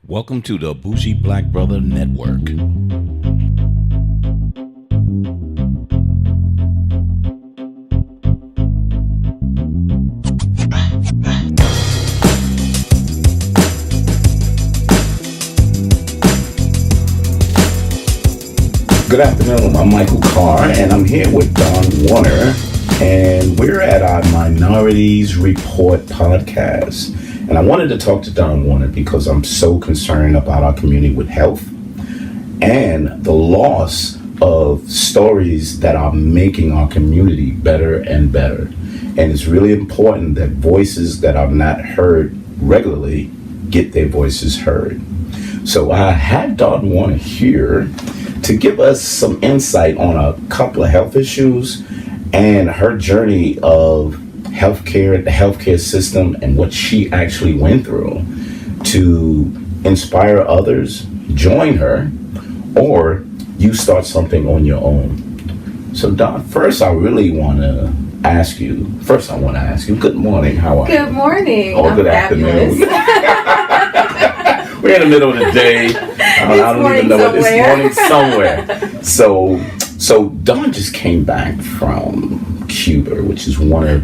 Welcome to the Bougie Black Brother Network. Good afternoon, I'm Michael Carr, and I'm here with Don Warner, and we're at our Minorities Report podcast. And I wanted to talk to Don Warner because I'm so concerned about our community with health and the loss of stories that are making our community better and better. And it's really important that voices that are not heard regularly get their voices heard. So I had Don Warner here to give us some insight on a couple of health issues and her journey of healthcare, the healthcare system, and what she actually went through to inspire others, join her, or you start something on your own. So Don, first I want to ask you, good morning, how are you? Good morning. Or good afternoon. We're in the middle of the day. I don't even know what it's morning somewhere. So Don just came back from Cuba, which is one of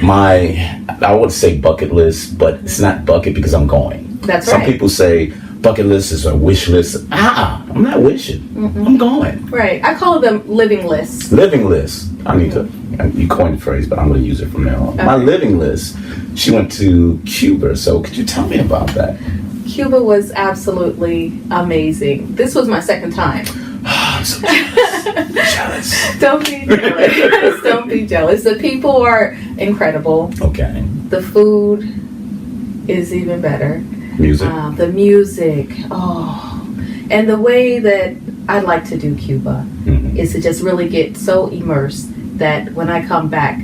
my, I would say bucket list, but it's not bucket because I'm going. That's Some right. people say bucket list is a wish list. I'm not wishing. Mm-hmm. I'm going. Right. I call them living lists. Living list. I need to, you coined the phrase, but I'm going to use it from now on. Okay. My living list. She went to Cuba. So could you tell me about that? Cuba was absolutely amazing. This was my second time. I'm so jealous. Don't be jealous. Don't be jealous. The people are incredible. Okay. The food is even better. Music. The music. And the way that I like to do Cuba is to just really get so immersed that when I come back,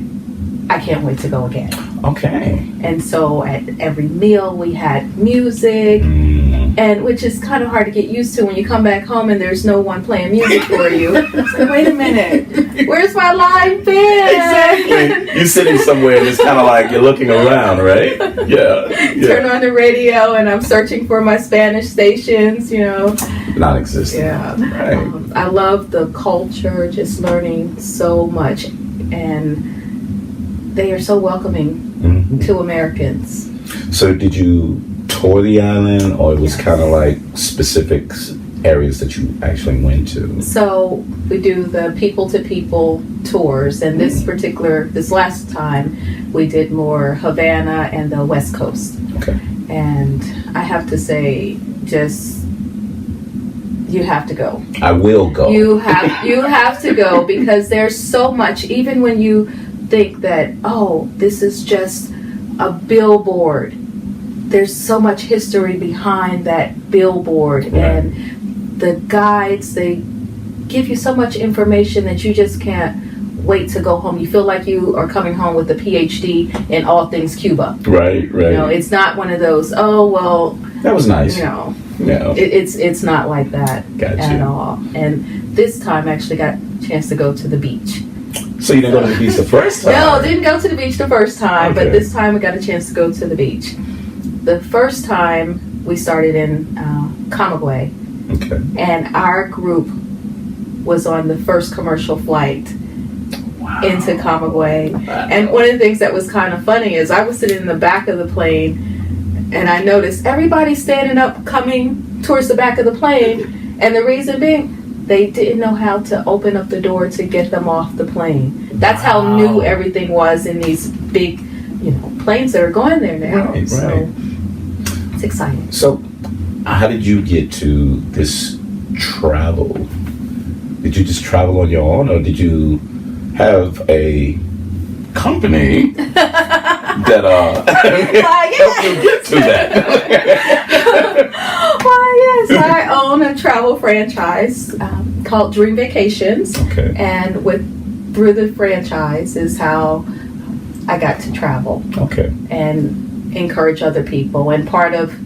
I can't wait to go again. Okay. And so at every meal we had music, and which is kind of hard to get used to when you come back home and there's no one playing music for you. It's like, wait a minute, where's my live band? Exactly. You're sitting somewhere and it's kind of like you're looking around, right? Yeah. Turn on the radio and I'm searching for my Spanish stations, Non-existent. Yeah. Right. I love the culture, just learning so much, and they are so welcoming to Americans. So did you tour the island, or it was kind of like specific areas that you actually went to? So we do the people-to-people tours, and this last time we did more Havana and the West Coast. Okay. And I have to say, you have to go. I will go. You have to go, because there's so much, even when you think that, this is just a billboard. There's so much history behind that billboard, right. And the guides, they give you so much information that you just can't wait to go home. You feel like you are coming home with a PhD in all things Cuba. Right. It's not one of those, that was nice. No. It's not like that at all. And this time I actually got a chance to go to the beach. So you didn't go to the beach the first time? No, didn't go to the beach the first time, okay. But this time we got a chance to go to the beach. The first time we started in Camagüey, okay. And our group was on the first commercial flight into Camagüey. Wow. And one of the things that was kind of funny is I was sitting in the back of the plane, and I noticed everybody standing up coming towards the back of the plane, and the reason being, they didn't know how to open up the door to get them off the plane. That's how new everything was in these big, planes that are going there now. Right. So it's exciting. So how did you get to this travel? Did you just travel on your own, or did you have a company that helped you get to that? Well, yes, I own a travel franchise called Dream Vacations. Okay. And through the franchise is how I got to travel. Okay. And encourage other people. And part of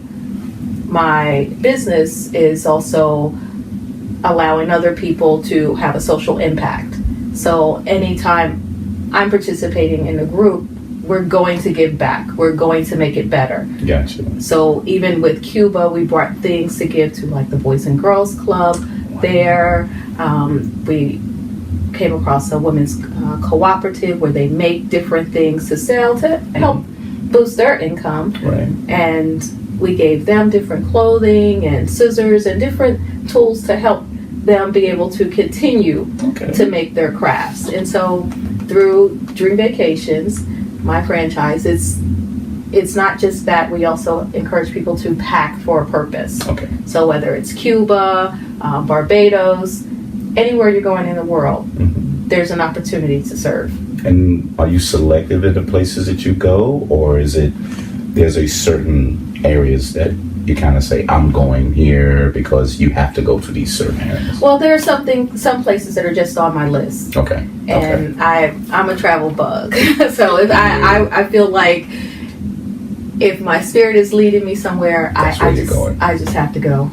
my business is also allowing other people to have a social impact. So anytime I'm participating in a group, we're going to give back. We're going to make it better. Gotcha. So even with Cuba, we brought things to give to like the Boys and Girls Club there. We came across a women's cooperative where they make different things to sell to help boost their income. Right. And we gave them different clothing and scissors and different tools to help them be able to continue to make their crafts. And so through Dream Vacations, my franchise, it's not just that, we also encourage people to pack for a purpose. Okay. So whether it's Cuba, Barbados, anywhere you're going in the world, there's an opportunity to serve. And are you selective in the places that you go, or is it there's a certain areas that you kind of say, I'm going here because you have to go to these certain areas? Well, there are some places that are just on my list. Okay. And I'm a travel bug. So if I feel like if my spirit is leading me somewhere, I just have to go. I just have to go.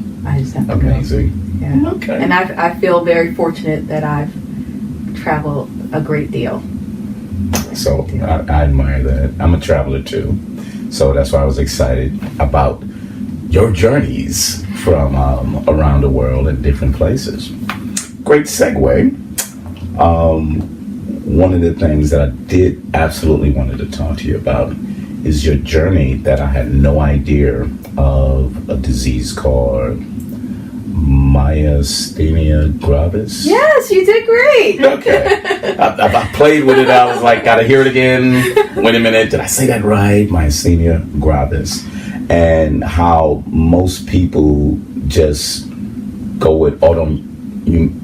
Amazing. Yeah. Okay. And I feel very fortunate that I've traveled a great deal. So I admire that. I'm a traveler too. So that's why I was excited about your journeys from around the world in different places. Great segue. One of the things that I did absolutely wanted to talk to you about is your journey that I had no idea of, a disease called Myasthenia Gravis. Yes, you did great. Okay. I played with it. I was like, gotta hear it again. Wait a minute, did I say that right? Myasthenia Gravis. And how most people just go with autoimmune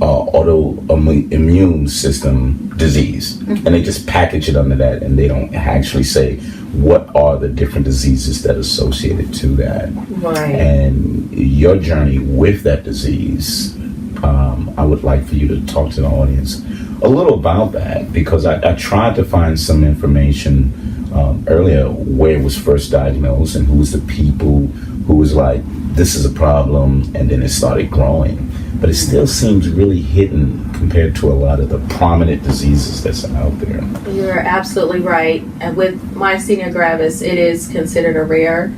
system disease. And they just package it under that, and they don't actually say what are the different diseases that are associated to that. Right. And your journey with that disease, I would like for you to talk to the audience a little about that, because I tried to find some information earlier where it was first diagnosed and who was the people who was like, this is a problem, and then it started growing. But it still seems really hidden compared to a lot of the prominent diseases that's out there. You're absolutely right. And with myasthenia gravis, it is considered a rare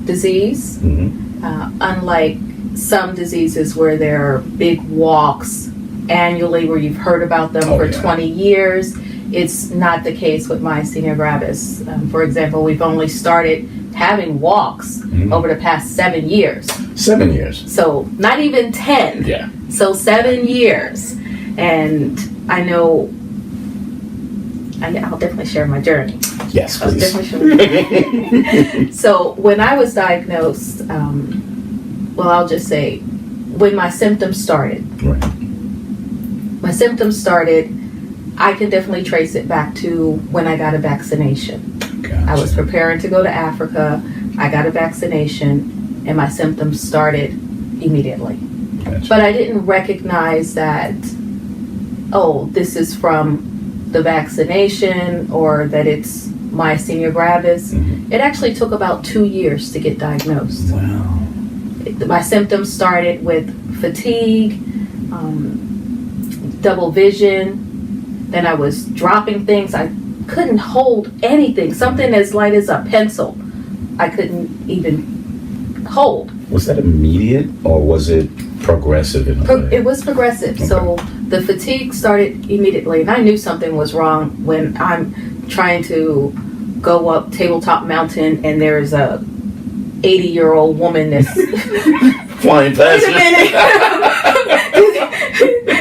disease. Unlike some diseases where there are big walks annually where you've heard about them for 20 years, it's not the case with myasthenia gravis. For example, we've only started having walks over the past 7 years. 7 years. So not even 10. Yeah. So 7 years. And I know, I'll definitely share my journey. Yes, please. I'll definitely share my journey. So when I was diagnosed, I'll just say, when my symptoms started. Right. My symptoms started, I can definitely trace it back to when I got a vaccination. Gotcha. I was preparing to go to Africa. I got a vaccination, and my symptoms started immediately. Gotcha. But I didn't recognize that, this is from the vaccination or that it's myasthenia gravis. It actually took about 2 years to get diagnosed. Wow. My symptoms started with fatigue, double vision. Then I was dropping things. I couldn't hold anything. Something as light as a pencil, I couldn't even hold. Was that immediate, or was it progressive in a way? It was progressive. Okay. So the fatigue started immediately, and I knew something was wrong when I'm trying to go up Tabletop Mountain and there's a 80-year-old woman that's flying past. Wait a minute.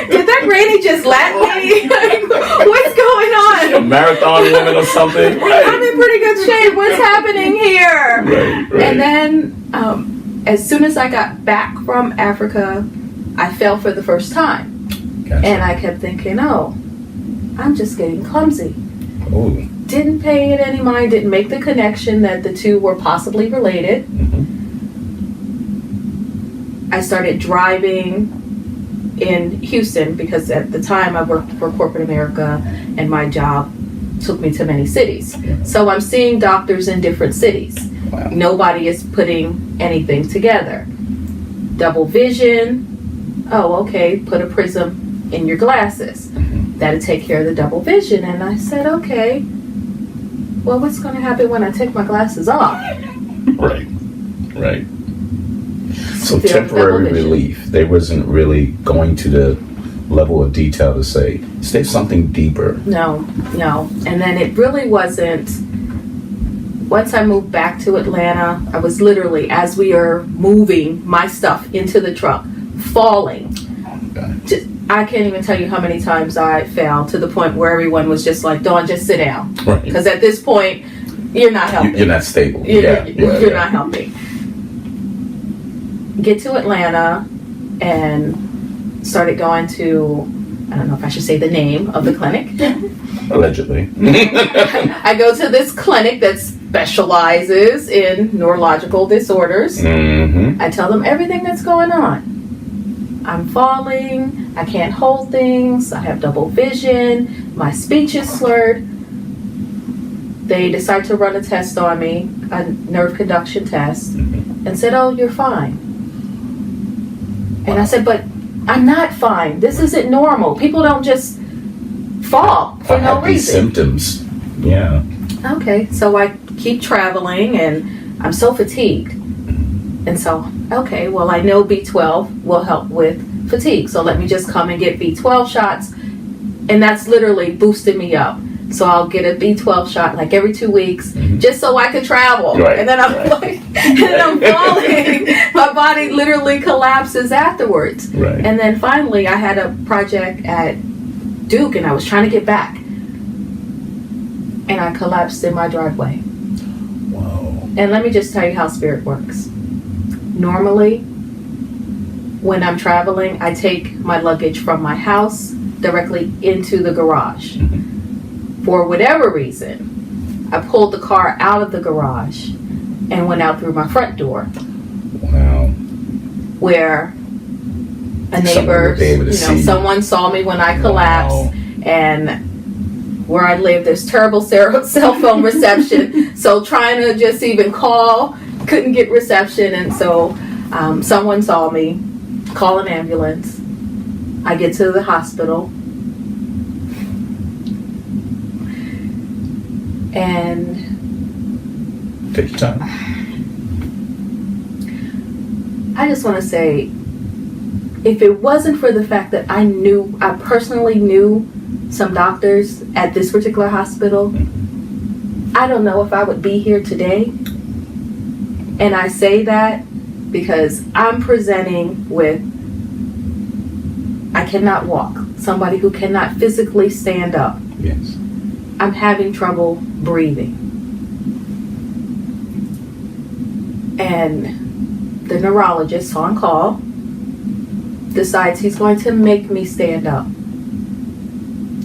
Did that granny just lap me? What's going on? A marathon woman or something? Right. I'm in pretty good shape. What's happening here? Right. And then as soon as I got back from Africa, I fell for the first time. Gotcha. And I kept thinking, I'm just getting clumsy. Oh. Didn't pay it any mind, didn't make the connection that the two were possibly related. I started driving in Houston because at the time I worked for corporate America and my job took me to many cities. Yeah. So I'm seeing doctors in different cities. Wow. Nobody is putting anything together. Double vision. Put a prism in your glasses. That'll take care of the double vision. And I said, okay. well, what's going to happen when I take my glasses off? Right. So Feel temporary double vision. relief. They wasn't really going to the level of detail to say, is there something deeper? No. And then it really wasn't. Once I moved back to Atlanta, I was literally, as we are moving my stuff into the truck, falling. Okay. I can't even tell you how many times I fell, to the point where everyone was just like, Dawn, just sit down. Right. Because at this point, you're not helping. You're not stable. You're not helping. Get to Atlanta and started going to, I don't know if I should say the name of the clinic. Allegedly. I go to this clinic that specializes in neurological disorders. Mm-hmm. I tell them everything that's going on. I'm falling, I can't hold things, I have double vision, my speech is slurred. They decide to run a test on me, a nerve conduction test, and said, oh, you're fine. And I said, but I'm not fine. This isn't normal. People don't just fall for no reason. Symptoms. Yeah. Okay, so I keep traveling and I'm so fatigued. And so, okay, well, I know B12 will help with fatigue. So let me just come and get B12 shots. And that's literally boosted me up. So I'll get a B12 shot like every 2 weeks, just so I could travel. Right. And then I'm like, and then I'm falling. My body literally collapses afterwards. Right. And then finally, I had a project at Duke, and I was trying to get back. And I collapsed in my driveway. Whoa. And let me just tell you how spirit works. Normally, when I'm traveling, I take my luggage from my house directly into the garage. For whatever reason, I pulled the car out of the garage and went out through my front door. Wow. Where a neighbor, someone saw me when I collapsed. Wow. And where I live, there's terrible cell phone reception. So trying to just even call, couldn't get reception. And so someone saw me, call an ambulance. I get to the hospital. And take your time. I just want to say, if it wasn't for the fact that I personally knew some doctors at this particular hospital, I don't know if I would be here today. And I say that because I'm presenting with, I cannot walk, somebody who cannot physically stand up. Yes. I'm having trouble breathing. And the neurologist on call decides he's going to make me stand up.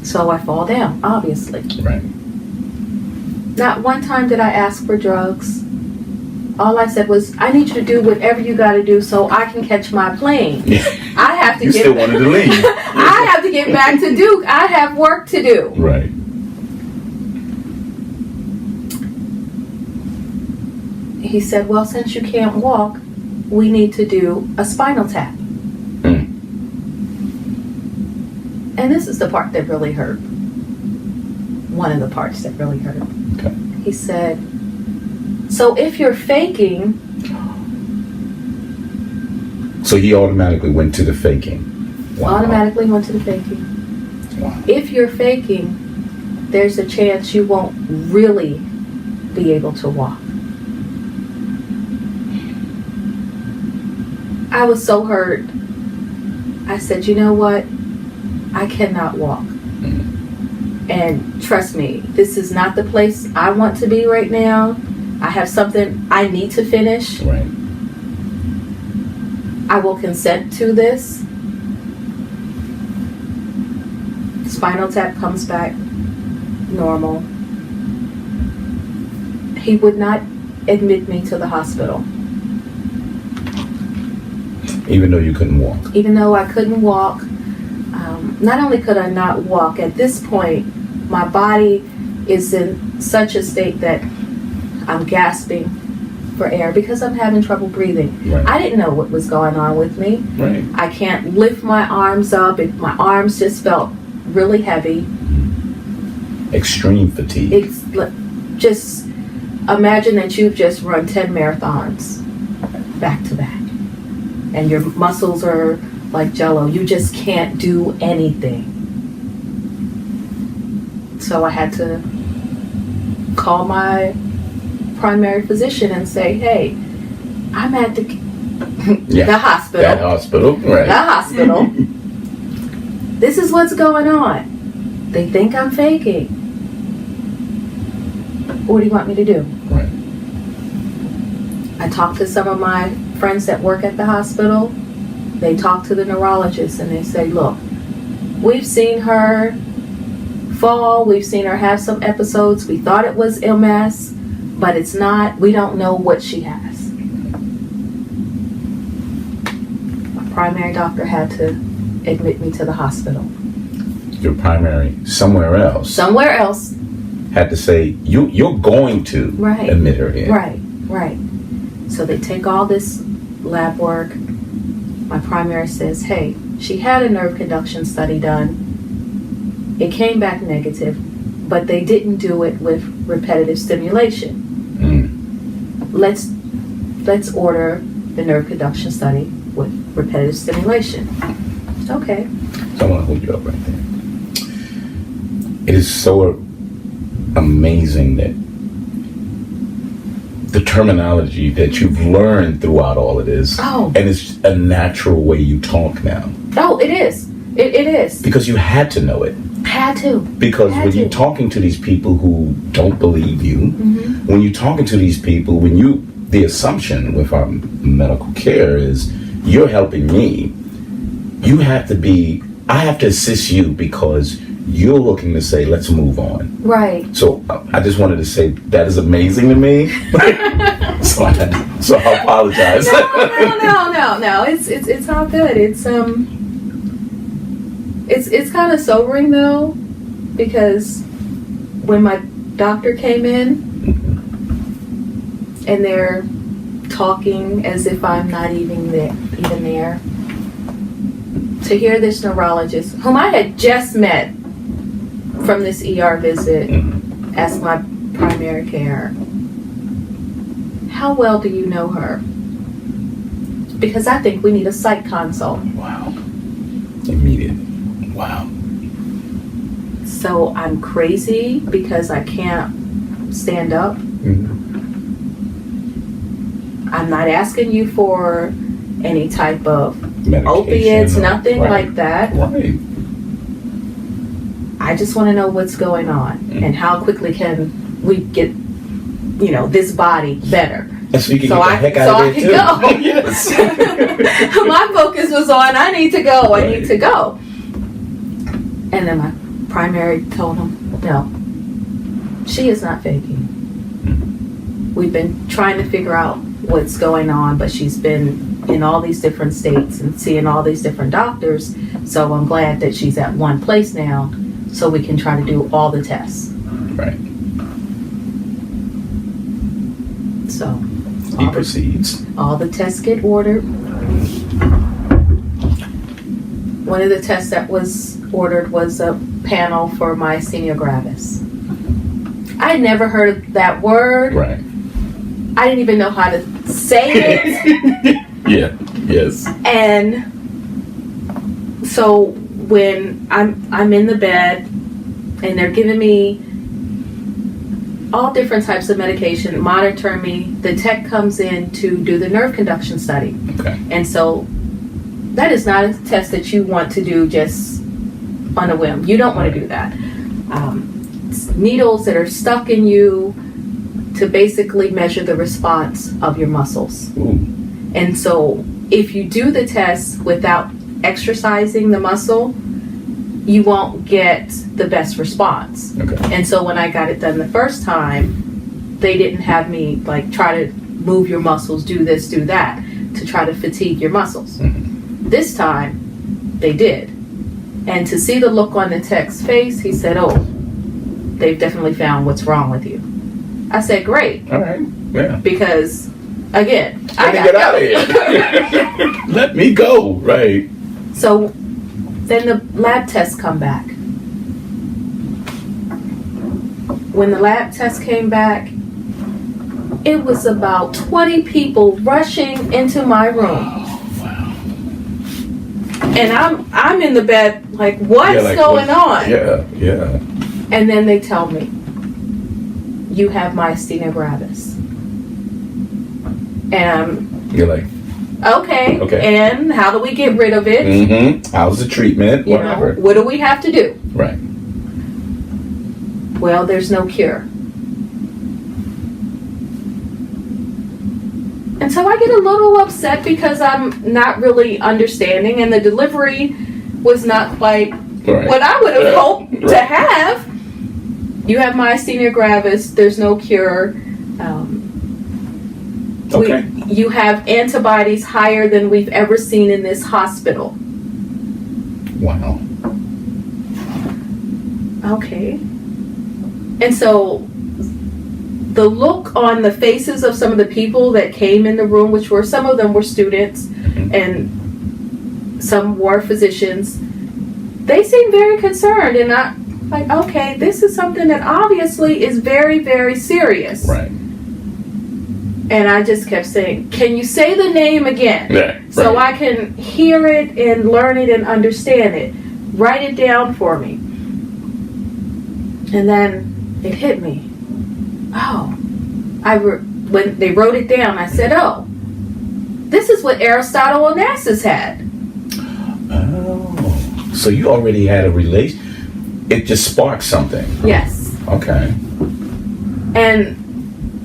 So I fall down, obviously. Right. Not one time did I ask for drugs. All I said was, I need you to do whatever you got to do so I can catch my plane. I have to still wanted to leave. I have to get back to Duke. I have work to do. Right. He said, well, since you can't walk, we need to do a spinal tap. And this is the part that really hurt. One of the parts that really hurt. Okay. He said, so if you're faking... So he automatically went to the faking. Wow. Automatically went to the faking. Wow. If you're faking, there's a chance you won't really be able to walk. I was so hurt. I said, you know what? I cannot walk. And trust me, this is not the place I want to be right now. I have something I need to finish. Right. I will consent to this. Spinal tap comes back normal. He would not admit me to the hospital. Even though you couldn't walk. Even though I couldn't walk. Not only could I not walk, at this point, my body is in such a state that I'm gasping for air because I'm having trouble breathing. Right. I didn't know what was going on with me. Right. I can't lift my arms up. My arms just felt really heavy. Extreme fatigue. just imagine that you've just run 10 marathons back to back. And your muscles are like jello. You just can't do anything. So I had to call my primary physician and say, hey, I'm at the hospital. That hospital, right. The hospital. This is what's going on. They think I'm faking. What do you want me to do? Right. I talked to some of my friends that work at the hospital. They talk to the neurologist and they say, look, we've seen her fall. We've seen her have some episodes. We thought it was MS, but it's not. We don't know what she has. My primary doctor had to admit me to the hospital. Your primary, somewhere else, had to say, you're going to admit her in. Right. So they take all this lab work. My primary says, hey, she had a nerve conduction study done. It came back negative, but they didn't do it with repetitive stimulation. Let's order the nerve conduction study with repetitive stimulation. Okay. So I want to hold you up right there. It is so amazing that the terminology that you've learned throughout all of this, and it's a natural way you talk now. Oh, it is. It is. Because you had to know it. Had to. Because when you're talking to these people who don't believe you, when you're talking to these people, the assumption with our medical care is you're helping me. I have to assist you because you're looking to say, let's move on. Right. So I just wanted to say that is amazing to me. so I apologize. No. It's all good. It's kind of sobering though, because when my doctor came in and they're talking as if I'm not even there, to hear this neurologist, whom I had just met from this ER visit as my primary care, how well do you know her? Because I think we need a psych consult. Wow. Immediate. Wow. So I'm crazy because I can't stand up. I'm not asking you for any type of opiates, nothing like that. Right. I just want to know what's going on and how quickly can we get, this body better. And so you can get the heck out of there too. Go. Yes. My focus was on, I need to go. Right. I need to go. And then my primary told him, no, she is not faking. We've been trying to figure out what's going on, but she's been in all these different states and seeing all these different doctors. So I'm glad that she's at one place now so we can try to do all the tests. Right. So he proceeds. All the tests get ordered. One of the tests that was ordered was a panel for Myasthenia Gravis. I had never heard of that word. Right. I didn't even know how to say it. Yeah. Yes. And so when I'm in the bed and they're giving me all different types of medication, monitoring me, the tech comes in to do the nerve conduction study. Okay. And so that is not a test that you want to do just on a whim. You don't want to do that. Needles that are stuck in you to basically measure the response of your muscles. Ooh. And so if you do the test without exercising the muscle, you won't get the best response. Okay. And so when I got it done the first time, they didn't have me try to move your muscles, do this, do that, to try to fatigue your muscles. This time, they did. And to see the look on the tech's face, he said, oh, they've definitely found what's wrong with you. I said, great. All right. Yeah. Because, again, I got to get out of here. Let me go. Right. So then the lab tests come back. when the lab test came back, it was about 20 people rushing into my room. And I'm in the bed like, what's going on? Yeah. And then they tell me, you have myasthenia gravis. And you're like, okay. And how do we get rid of it? Mm-hmm. How's the treatment? Whatever. What do we have to do? Right. Well, there's no cure. And so I get a little upset because I'm not really understanding, and the delivery was not quite what I would have hoped to have. You have myasthenia gravis. There's no cure. You have antibodies higher than we've ever seen in this hospital. Wow. Okay. And so the look on the faces of some of the people that came in the room, which were, some of them were students and some were physicians, they seemed very concerned, and I'm like, okay, this is something that obviously is very, very serious. Right. And I just kept saying, can you say the name again? Yeah, so I can hear it and learn it and understand it. Write it down for me. And then it hit me. Oh, when they wrote it down, I said, oh, this is what Aristotle Onassis had. Oh, so you already had a relation. It just sparked something. Yes. Okay.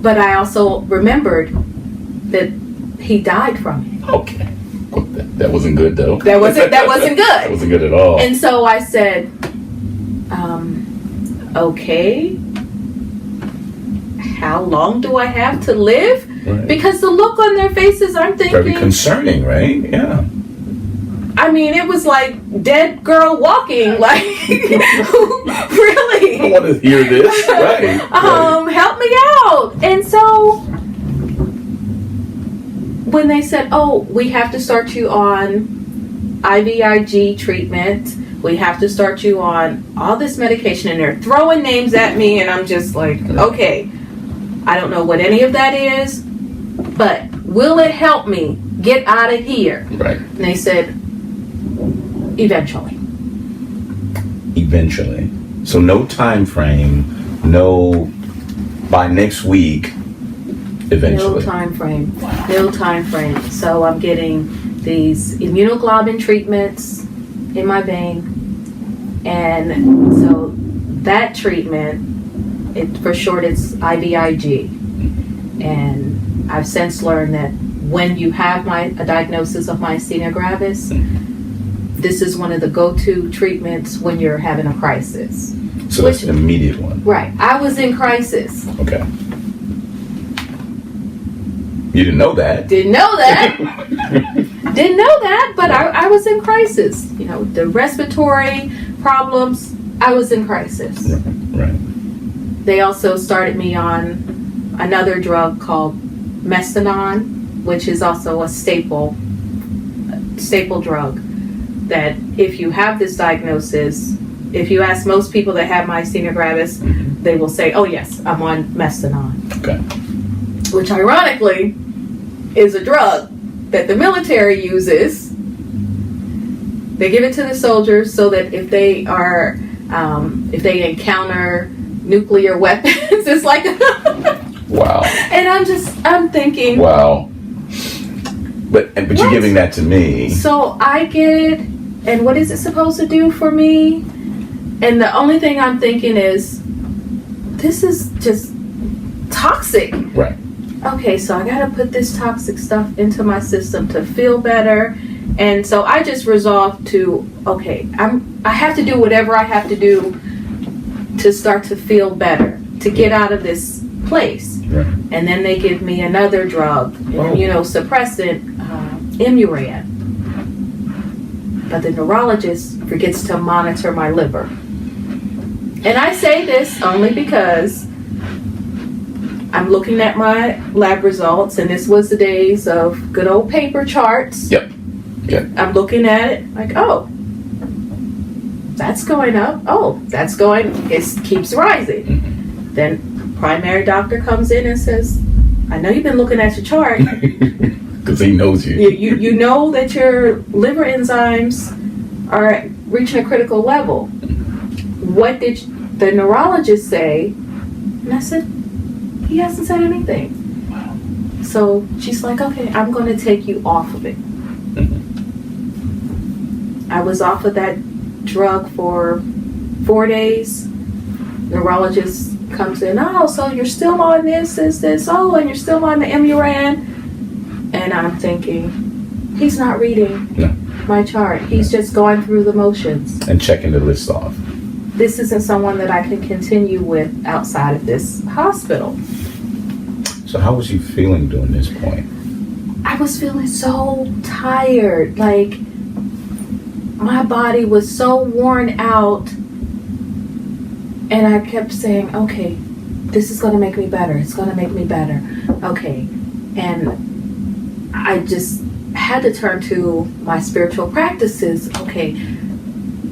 But I also remembered that he died from it. Okay. Well, that wasn't good, though. That wasn't good. That wasn't good at all. And so I said, okay, how long do I have to live? Right. Because the look on their faces, I'm thinking... Very concerning, right? Yeah. I mean, it was like dead girl walking. Like, really? I want to hear this. Right. Help me out. And so when they said, oh, we have to start you on IVIG treatment, we have to start you on all this medication, and they're throwing names at me, and I'm just like, okay, I don't know what any of that is, but will it help me get out of here? Right. And they said, eventually. So no time frame, no by next week, eventually. No time frame. No time frame. So I'm getting these immunoglobulin treatments in my vein. And so that treatment, for short, it's IVIG. And I've since learned that when you have a diagnosis of myasthenia gravis, this is one of the go-to treatments when you're having a crisis. So that's an immediate one. Right. I was in crisis. Okay. You didn't know that. Didn't know that. Didn't know that, but I was in crisis. You know, the respiratory problems, I was in crisis. Right. They also started me on another drug called Mestinon, which is also a staple drug. That if you have this diagnosis, if you ask most people that have myasthenia gravis, they will say, oh yes, I'm on Mestinon. Okay. Which ironically is a drug that the military uses. They give it to the soldiers so that if they encounter nuclear weapons, it's like wow. And I'm thinking, wow. But you're giving that to me. So I get it, and what is it supposed to do for me? And the only thing I'm thinking is, this is just toxic. Right. Okay, so I gotta put this toxic stuff into my system to feel better. And so I just resolved to, okay, I have to do whatever I have to do to start to feel better, to get out of this place. Right. And then they give me another drug, immunosuppressant, Imuran. But the neurologist forgets to monitor my liver. And I say this only because I'm looking at my lab results, and this was the days of good old paper charts. Yep. I'm looking at it like, oh, that's going up. Oh, it keeps rising. Then primary doctor comes in and says, I know you've been looking at your chart. Because he knows you. You know that your liver enzymes are reaching a critical level. What did the neurologist say? And I said, he hasn't said anything. So she's like, okay, I'm going to take you off of it. I was off of that drug for 4 days. Neurologist comes in, oh, so you're still on this, oh, and you're still on the Imuran. And I'm thinking, he's not reading my chart. He's just going through the motions. And checking the list off. This isn't someone that I can continue with outside of this hospital. So how was you feeling during this point? I was feeling so tired. Like, my body was so worn out. And I kept saying, okay, this is going to make me better. It's going to make me better. Okay. And I just had to turn to my spiritual practices. Okay,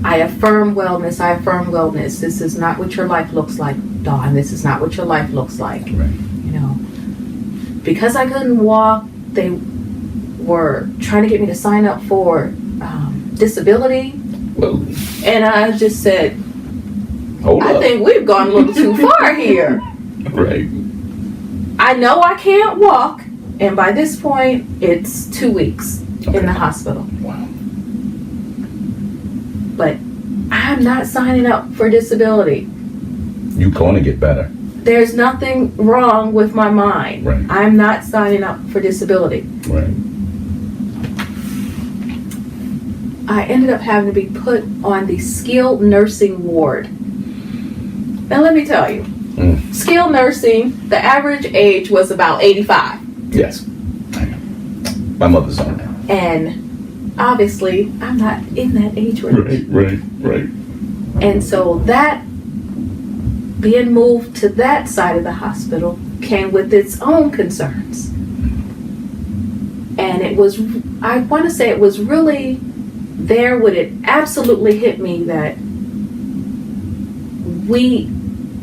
I affirm wellness. This is not what your life looks like, Dawn. This is not what your life looks like. Right. You know, because I couldn't walk, they were trying to get me to sign up for disability. Well, and I just said, I think we've gone a little too far here. Right. I know I can't walk. And by this point, it's 2 weeks in the hospital. Wow. But I'm not signing up for disability. You're going to get better. There's nothing wrong with my mind. Right. I'm not signing up for disability. Right. I ended up having to be put on the skilled nursing ward. Now let me tell you, skilled nursing, the average age was about 85. Yes. My mother's on that. And obviously, I'm not in that age range. Right. And so that, being moved to that side of the hospital, came with its own concerns. And it was, I want to say it was really there when it absolutely hit me that we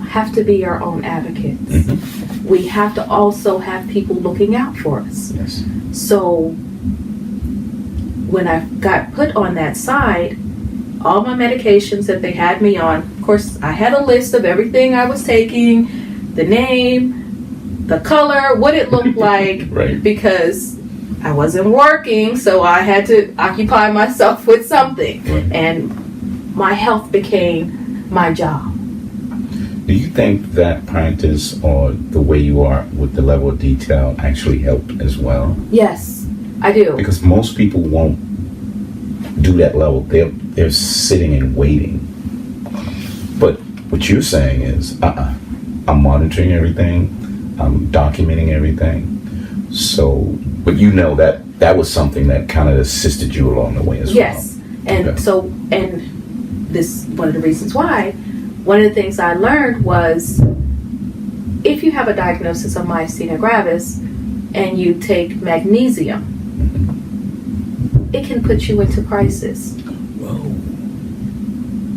have to be our own advocates. Mm-hmm. We have to also have people looking out for us. Yes. So when I got put on that side, all my medications that they had me on, of course, I had a list of everything I was taking, the name, the color, what it looked like, right. Because I wasn't working, so I had to occupy myself with something. Right. And my health became my job. Do you think that practice or the way you are with the level of detail actually helped as well? Yes, I do. Because most people won't do that level. They're sitting and waiting. But what you're saying is, I'm monitoring everything. I'm documenting everything. So, but you know that was something that kind of assisted you along the way as well. Yes, and okay. So, and this one of the reasons why. One of the things I learned was if you have a diagnosis of myasthenia gravis and you take magnesium, it can put you into crisis. Whoa.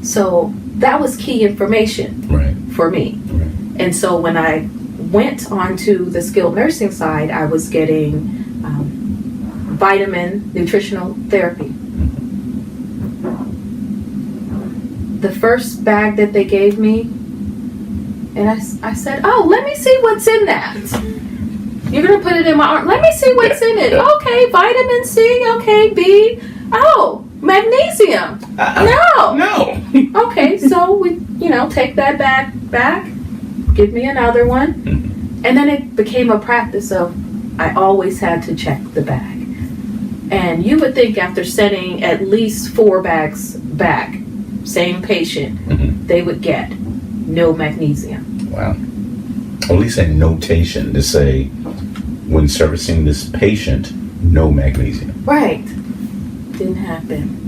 So that was key information for me. Right. And so when I went onto the skilled nursing side, I was getting vitamin nutritional therapy. The first bag that they gave me, and I said, oh, let me see what's in that. You're going to put it in my arm. Let me see what's in it. Okay, vitamin C, okay, B. Oh, magnesium. No. Okay, so we, take that bag back, give me another one. And then it became a practice of I always had to check the bag. And you would think after sending at least 4 bags back, same patient, they would get no magnesium. Wow. At least a notation to say, when servicing this patient, no magnesium. Right. Didn't happen.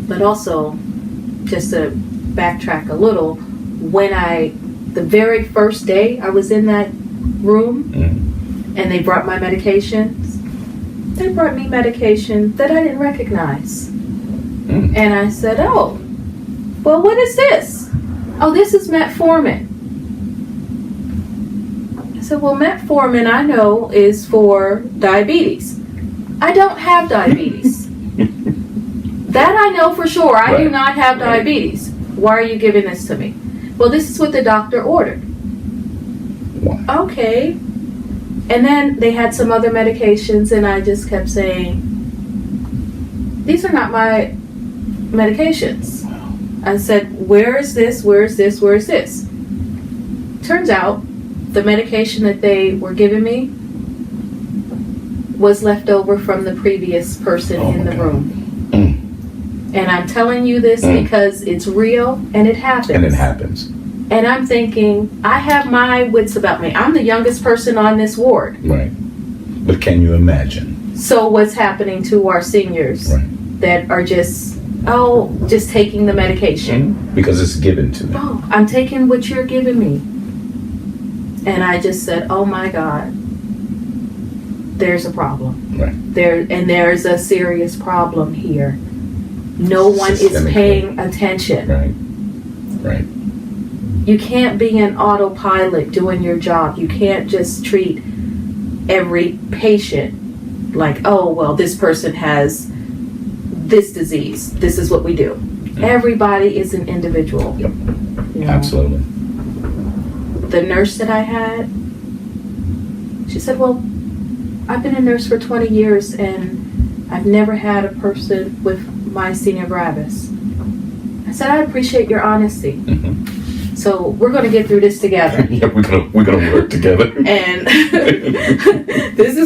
But also, just to backtrack a little, the very first day I was in that room and they brought my medications, they brought me medication that I didn't recognize. And I said, oh, well, what is this? Oh, this is metformin. I said, well, metformin I know is for diabetes. I don't have diabetes. That I know for sure. I do not have diabetes. Why are you giving this to me? Well, this is what the doctor ordered. Wow. Okay. And then they had some other medications, and I just kept saying, these are not my medications. I said, where is this? Where is this? Where is this? Turns out the medication that they were giving me was left over from the previous person in the room. And I'm telling you this because it's real and it happens. And it happens. And I'm thinking, I have my wits about me. I'm the youngest person on this ward. Right. But can you imagine? So what's happening to our seniors that are just taking the medication? Because it's given to them. Oh, I'm taking what you're giving me. And I just said, oh my God, there's a problem. Right. There's a serious problem here. No one is paying attention. Right. You can't be an autopilot doing your job. You can't just treat every patient like, oh, well, this person has this disease. This is what we do. Everybody is an individual. Yep. You know? Absolutely. The nurse that I had, she said, well, I've been a nurse for 20 years and I've never had a person with Myasthenia Gravis. I said, I appreciate your honesty. So we're going to get through this together. Yeah, we're gonna work together. And this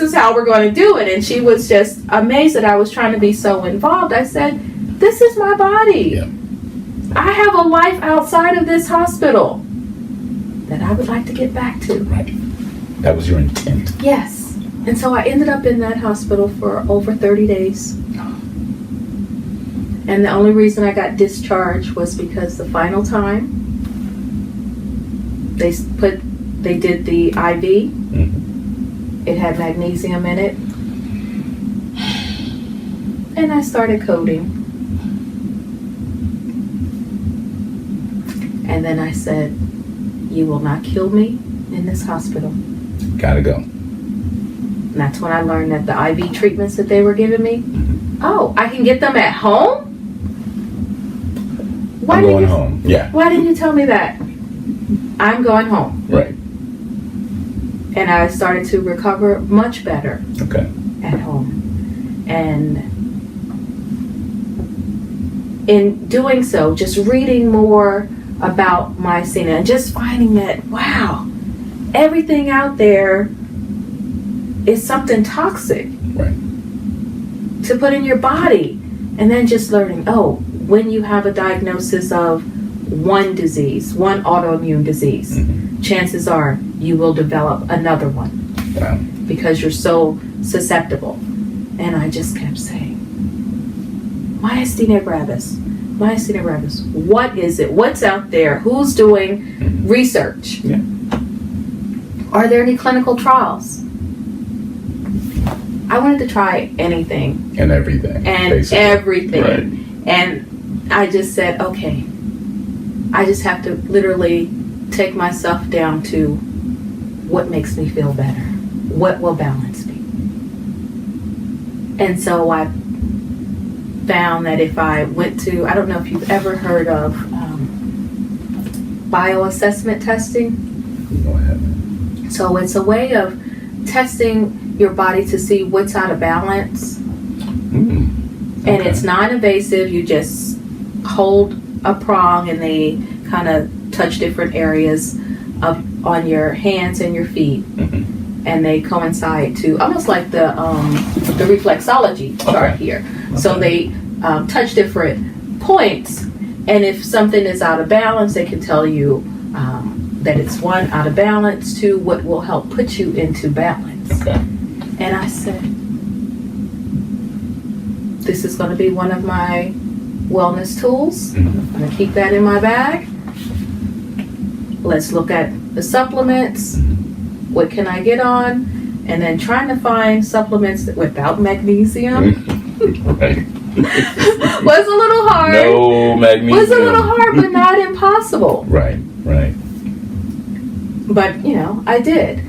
is how we're going to do it. And she was just amazed that I was trying to be so involved. I said, this is my body. Yeah. I have a life outside of this hospital that I would like to get back to. Right. That was your intent. Yes. And so I ended up in that hospital for over 30 days. And the only reason I got discharged was because the final time they did the IV. It had magnesium in it. And I started coding. And then I said, you will not kill me in this hospital. Gotta go. And that's when I learned that the IV treatments that they were giving me, oh, I can get them at home? I'm going home. Yeah. Why didn't you tell me that? I'm going home. Right. And I started to recover much better at home. And in doing so, just reading more about myasthenia and just finding that, wow, everything out there is something toxic to put in your body. And then just learning, oh, when you have a diagnosis of one disease, one autoimmune disease, chances are you will develop another one because you're so susceptible. And I just kept saying, Myasthenia Gravis, Myasthenia Gravis, what is it? What's out there? Who's doing research? Yeah. Are there any clinical trials? I wanted to try anything. And everything. And basically. everything. Right. And I just said, okay, I just have to literally take myself down to what makes me feel better. What will balance me? And so I found that if I went to, I don't know if you've ever heard of bioassessment testing. No, I haven't. So it's a way of testing your body to see what's out of balance. And it's non-invasive. You just hold a prong and they kind of touch different areas on your hands and your feet. And they coincide to almost like the reflexology chart here. So they touch different points, and if something is out of balance, they can tell you that it's one, out of balance, two, what will help put you into balance. And I said, this is going to be one of my wellness tools. I'm going to keep that in my bag. Let's look at the supplements. What can I get on? And then trying to find supplements without magnesium. Was a little hard. No magnesium. Was a little hard, but not impossible. Right. But, I did.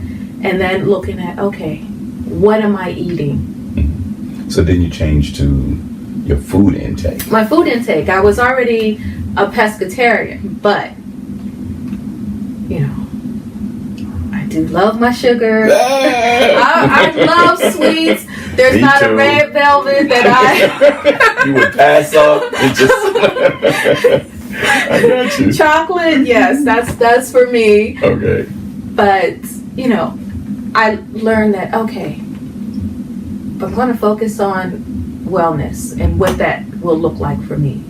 And then looking at, okay, what am I eating? So then you changed to your food intake. My food intake. I was already a pescatarian, but, I do love my sugar. I love sweets. There's Me not too. a red velvet that You would pass up and just... I got you. Chocolate, yes, that's for me. Okay. But, I learned that, okay, if I'm going to focus on wellness and what that will look like for me,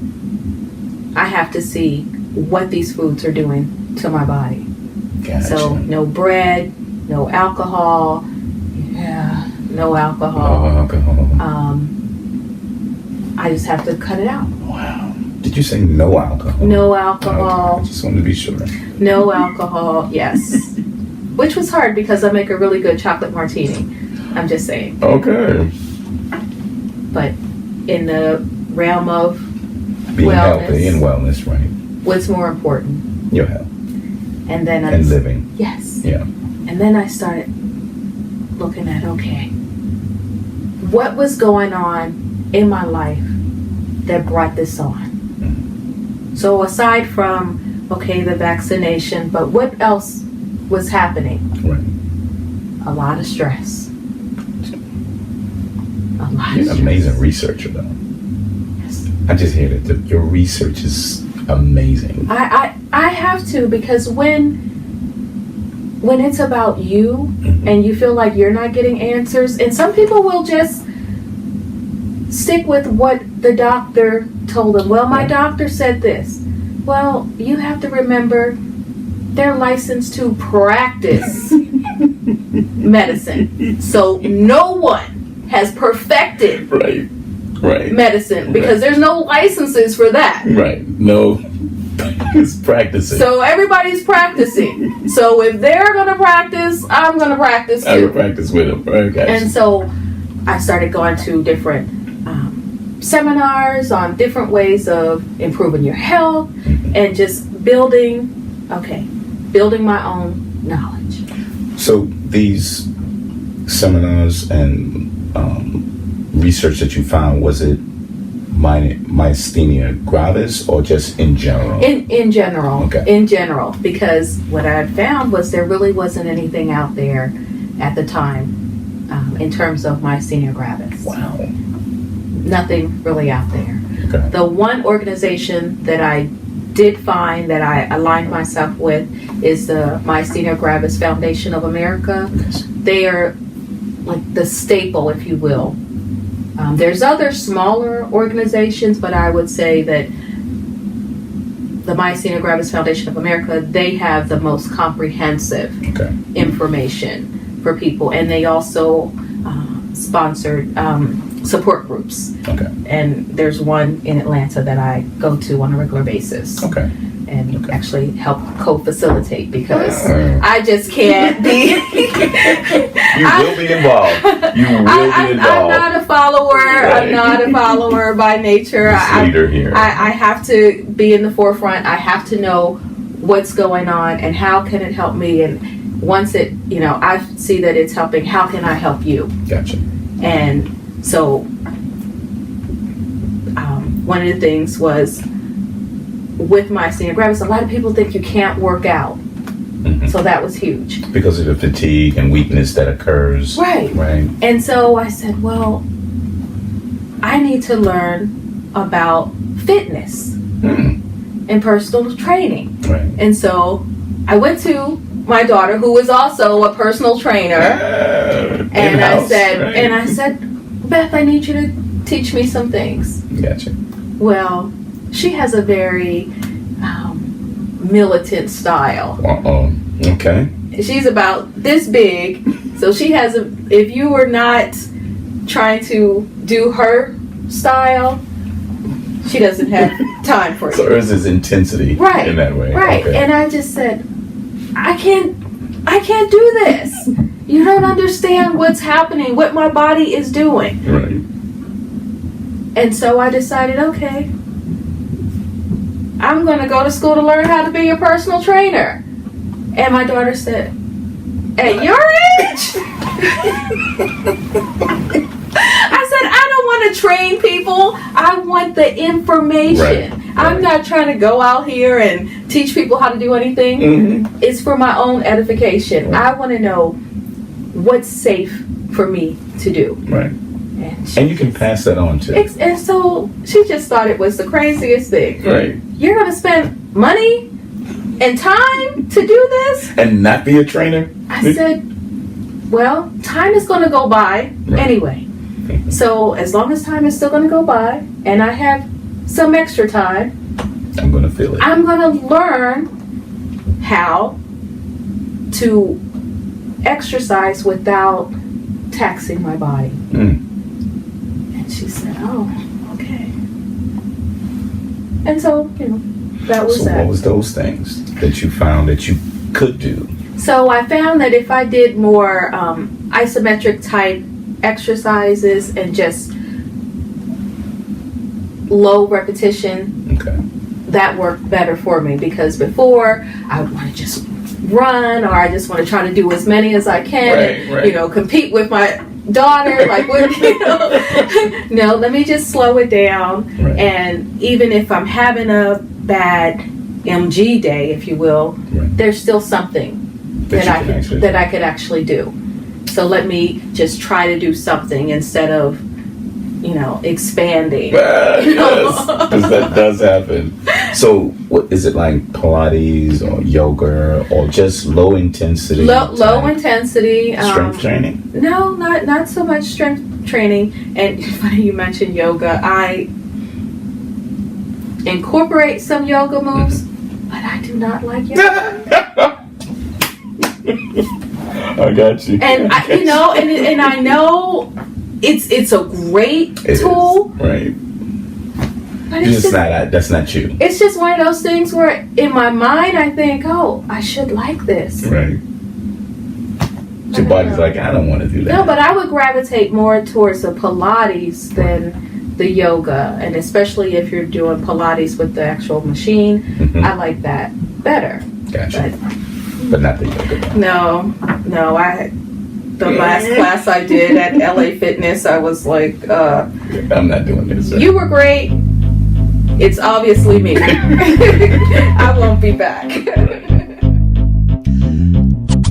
I have to see what these foods are doing to my body. Gotcha. So no bread, no alcohol. Yeah, no alcohol. No alcohol. I just have to cut it out. Wow. Did you say no alcohol? No alcohol. Okay. I just wanted to be sure. No alcohol, yes. Which was hard because I make a really good chocolate martini. I'm just saying. Okay. But in the realm of Being wellness, healthy and wellness, right? what's more important? Your health. And then And living. Yes. Yeah. And then I started looking at, okay, what was going on in my life that brought this on? So aside from, okay, the vaccination, but what else was happening? Right. A lot of stress. A lot You're of an stress. amazing researcher, though. Yes. I just hear that your research is amazing. I have to, because when it's about you and you feel like you're not getting answers, and some people will just stick with what the doctor told them. Well, my doctor said this. Well, you have to remember they're licensed to practice medicine. So no one has perfected Right. medicine because there's no licenses for that. Right. No. It's practicing. So everybody's practicing. So if they're going to practice, I'm going to practice too. I would practice with them. Okay. And so I started going to different seminars on different ways of improving your health and just building my own knowledge. So these seminars and research that you found, was it myasthenia gravis or just in general? In general. Okay. In general. Because what I had found was there really wasn't anything out there at the time in terms of myasthenia gravis. Wow. Nothing really out there. Okay. The one organization that I did find that I aligned myself with is the Myasthenia Gravis Foundation of America. Yes. They are like the staple, if you will. There's other smaller organizations, but I would say that the Myasthenia Gravis Foundation of America, they have the most comprehensive information for people, and they also sponsored support groups. Okay. And there's one in Atlanta that I go to on a regular basis. Okay. And actually help co-facilitate because I just can't be. You will be involved. You will be involved. I'm not a follower. Right. I'm not a follower by nature. Leader here. I have to be in the forefront. I have to know what's going on and how can it help me. And once I see that it's helping, how can I help you? Gotcha. And so one of the things was with myasthenia gravis, a lot of people think you can't work out. Mm-hmm. So that was huge. Because of the fatigue and weakness that occurs. Right. And so I said, well, I need to learn about fitness and personal training. Right. And so I went to my daughter, who was also a personal trainer, and I said, Beth, I need you to teach me some things. Gotcha. Well, she has a very militant style. Okay. She's about this big, so she has if you were not trying to do her style, she doesn't have time for you. So hers is intensity in that way. Right. Okay. And I just said, I can't do this. You don't understand what's happening, what my body is doing. Right. And so I decided, okay, I'm going to go to school to learn how to be a personal trainer. And my daughter said, at your age? I said, I don't want to train people. I want the information. Right. I'm not trying to go out here and teach people how to do anything. Mm-hmm. It's for my own edification. Right. I want to know what's safe for me to do. Right. And you can pass that on too. And so she just thought it was the craziest thing. Right. You're going to spend money and time to do this? And not be a trainer? I said, well, time is going to go by anyway. So as long as time is still going to go by and I have some extra time, I'm going to feel it. I'm going to learn how to exercise without taxing my body. And she said, oh, okay. And so, that was that. So what was those things that you found that you could do? So I found that if I did more isometric type exercises and just low repetition, that worked better for me, because before I would want to just run, or I just want to try to do as many as I can, and, compete with my daughter, like, no, let me just slow it down. And even if I'm having a bad MG day, if you will, there's still something that I could actually do. So let me just try to do something instead of, expanding. Yes, because that does happen. So what is it, like Pilates or yoga or just low intensity? Low intensity. Strength training? No, not so much strength training. And funny you mentioned yoga. I incorporate some yoga moves, but I do not like yoga. I got you. And and I know it's a great tool. Right. But it's just that's not you. It's just one of those things where in my mind I think, oh, I should like this. Right. Your body's like, I don't want to do that. No, but I would gravitate more towards the Pilates than the yoga, and especially if you're doing Pilates with the actual machine, I like that better. Gotcha. But not the yoga. No. The last class I did at LA Fitness, I was like, I'm not doing this. You were great. It's obviously me. I won't be back.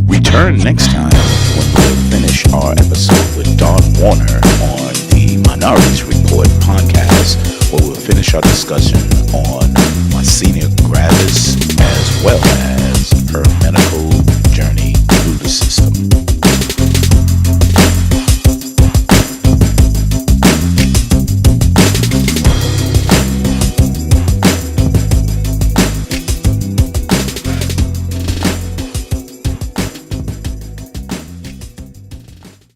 Return next time when we finish our episode with Dawn Warner on the Minorities Report podcast, where we'll finish our discussion